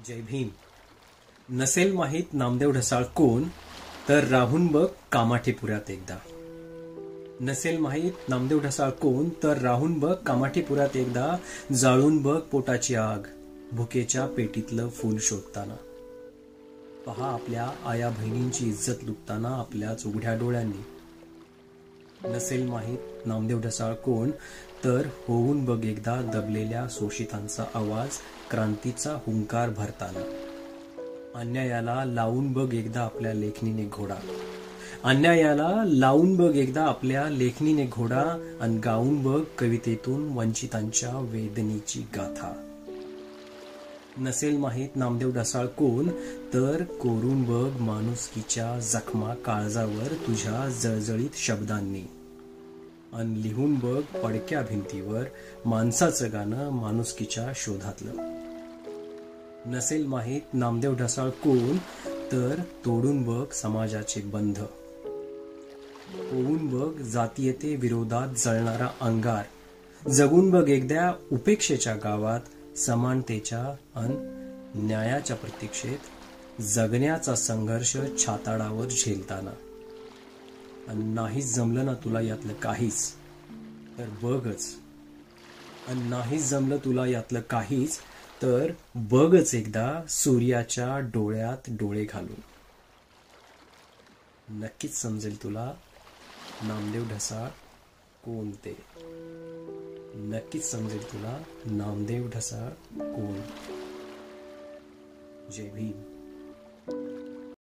जय भीम. नसेल माहीत नामदेव ढसाळ कोण, तर राहून बघ कामाठीपुऱ्यात एकदा. नसेल माहीत नामदेव ढसाळ कोण, तर राहून बघ कामाठीपुऱ्यात एकदा. जाळून बघ पोटाची आग, भुकेच्या पेटीतलं फूल शोधताना. पहा आपल्या आया बहिणींची इज्जत लुटताना आपल्याच उघड्या डोळ्यांनी. नसेल माहीत नामदेव ढसाळ कोण, तर होऊन बघ एकदा दबलेल्या शोषितांचा आवाज क्रांतीचा हुंकार भरताना. अन्यायाला लावून बघ एकदा आपल्या लेखणीने घोडा. अन्यायाला लावून बघ एकदा आपल्या लेखणीने घोडा. आणि गाऊन बघ कवितेतून वंचितांच्या वेदनेची गाथा. नसेल माहीत नामदेव ढसाळ कोण, तर कोरून बघ माणुसकीच्या जखमा काळजावर तुझ्या जळजळीत शब्दांनी. आणि लिहून बघ पडक्या भिंतीवर माणसाचं गाणं माणुसकीच्या शोधातलं. नसेल माहीत नामदेव ढसाळ कोण, तर तोडून बघ समाजाचे बंध. होऊन बघ जातीयते विरोधात जळणारा अंगार. जगून बघ एकदा उपेक्षेच्या गावात समानतेच्या अन न्यायाच्या प्रतीक्षेत जगण्याचा संघर्ष छाताडावर झेलताना. आणि नाहीच जमलं ना तुला यातलं काहीच, तर बघच. आणि नाहीच जमलं तुला यातलं काहीच, तर बघच एकदा सूर्याच्या डोळ्यात डोळे घालून. नक्कीच समजेल तुला नामदेव ढसाळ कोण ते. नक्कीच समजेल तुला नामदेव ढसाळ कोण. जय भीम.